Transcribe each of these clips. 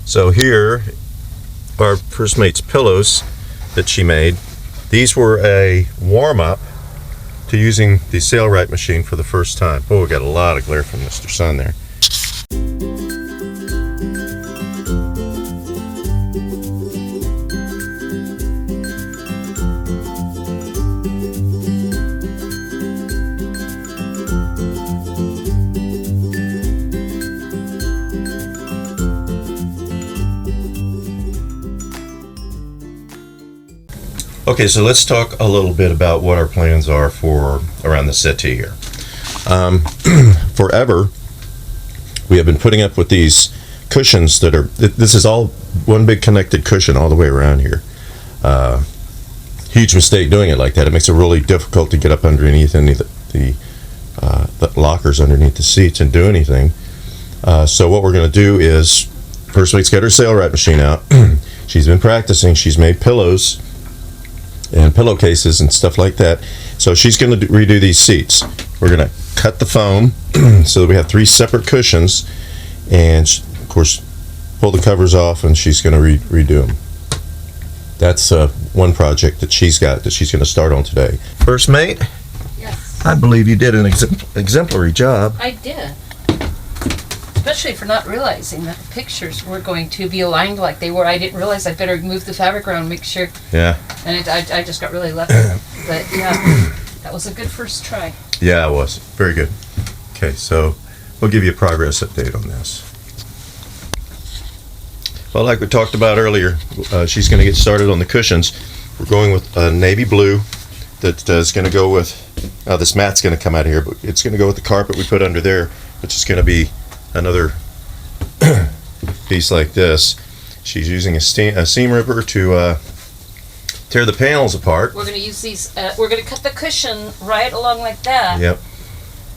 So here are first mate's pillows that she made. These were a warm-up to using the sailboat machine for the first time. Oh, we got a lot of glare from Mr. Sun there. Okay, so let's talk a little bit about what our plans are for around the settee here. Forever, we have been putting up with these cushions that are, this is all one big connected cushion all the way around here. Huge mistake doing it like that. It makes it really difficult to get up underneath any of the lockers underneath the seats and do anything. So what we're going to do is, first week's get her sailboat machine out. She's been practicing. She's made pillows and pillowcases and stuff like that. So she's going to redo these seats. We're going to cut the foam so that we have 3 separate cushions, and of course pull the covers off, and she's going to redo them. That's one project that she's got that she's going to start on today. First mate? Yes. I believe you did an exemplary job. I did. Especially for not realizing that the pictures were going to be aligned like they were. I didn't realize I better move the fabric around and make sure. Yeah. And I just got really lucky. But yeah, that was a good first try. Yeah, it was. Very good. Okay, so we'll give you a progress update on this. Well, like we talked about earlier, she's going to get started on the cushions. We're going with navy blue that is going to go with, this mat's going to come out of here, but it's going to go with the carpet we put under there, which is going to be another piece like this. She's using a seam ripper to tear the panels apart. We're going to use these, we're going to cut the cushion right along like that. Yep.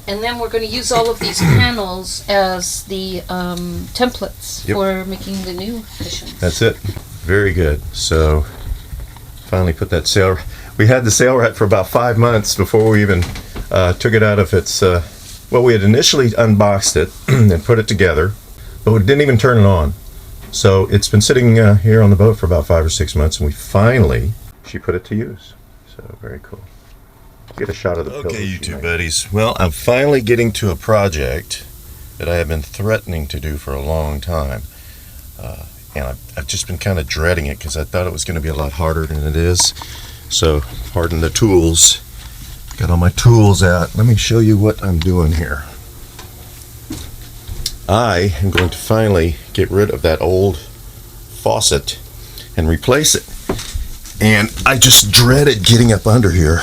And then we're going to use all of these panels as the templates for making the new cushions. That's it. Very good. So finally put that sail. We had the sail rat for about 5 months before we even took it out of its. Well, we had initially unboxed it and put it together, but we didn't even turn it on. So it's been sitting here on the boat for about 5 or 6 months, and she put it to use. So very cool. Get a shot of the pillow. Okay, you two buddies. Well, I'm finally getting to a project that I have been threatening to do for a long time. And I've just been kind of dreading it because I thought it was going to be a lot harder than it is. So, pardon the tools. Got all my tools out. Let me show you what I'm doing here. I am going to finally get rid of that old faucet and replace it. And I just dreaded getting up under here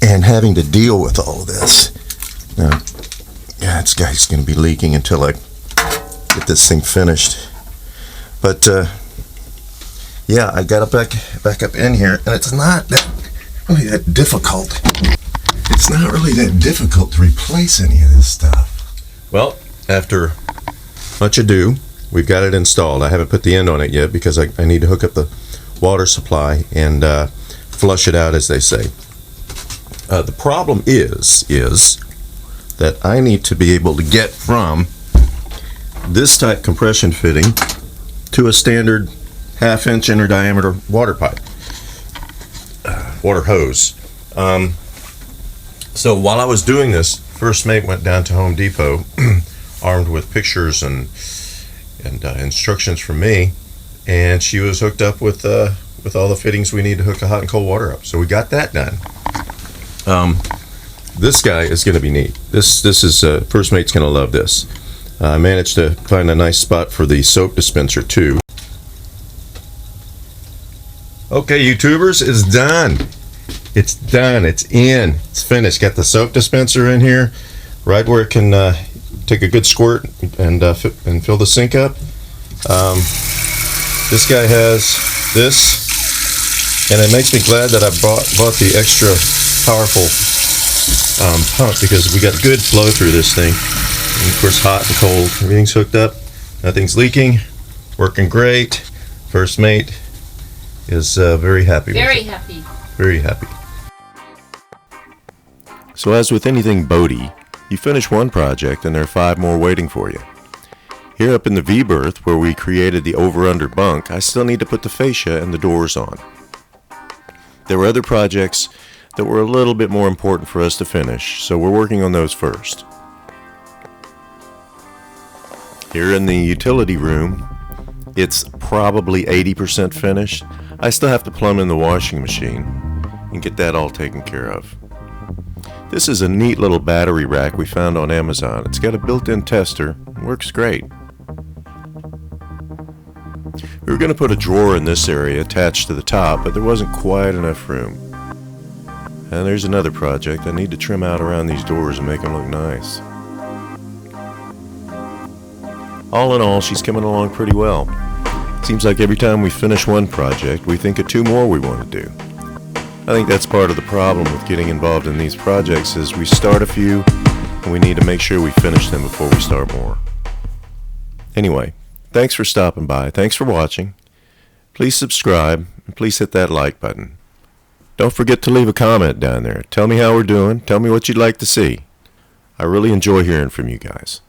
and having to deal with all of this. Now, yeah, this guy's going to be leaking until I get this thing finished. But yeah, I got it back up in here, and it's not really that difficult. It's not really that difficult to replace any of this stuff. Well, after much ado, we've got it installed. I haven't put the end on it yet because I need to hook up the water supply and flush it out, as they say. The problem is that I need to be able to get from this type compression fitting to a standard 1/2 inch inner diameter water pipe, water hose. So while I was doing this, first mate went down to Home Depot armed with pictures and instructions from me, and she was hooked up with all the fittings we need to hook a hot and cold water up. So we got that done. This guy is going to be neat. This is first mate's going to love this. I managed to find a nice spot for the soap dispenser too. Okay, YouTubers, it's done. It's done. It's in. It's finished. Got the soap dispenser in here, right where it can take a good squirt and fill the sink up. This guy has this, and it makes me glad that I bought the extra powerful pump, because we got good flow through this thing. And of course, hot and cold. Everything's hooked up. Nothing's leaking. Working great. First mate is very happy. Very happy. Very happy. So as with anything boaty, you finish one project and there are 5 more waiting for you. Here up in the V-berth, where we created the over-under bunk, I still need to put the fascia and the doors on. There were other projects that were a little bit more important for us to finish, so we're working on those first. Here in the utility room, it's probably 80% finished. I still have to plumb in the washing machine and get that all taken care of. This is a neat little battery rack we found on Amazon. It's got a built-in tester. It works great. We were going to put a drawer in this area attached to the top, but there wasn't quite enough room. And there's another project. I need to trim out around these doors and make them look nice. All in all, she's coming along pretty well. Seems like every time we finish one project, we think of two more we want to do. I think that's part of the problem with getting involved in these projects is we start a few and we need to make sure we finish them before we start more. Anyway, thanks for stopping by. Thanks for watching. Please subscribe and please hit that like button. Don't forget to leave a comment down there. Tell me how we're doing. Tell me what you'd like to see. I really enjoy hearing from you guys.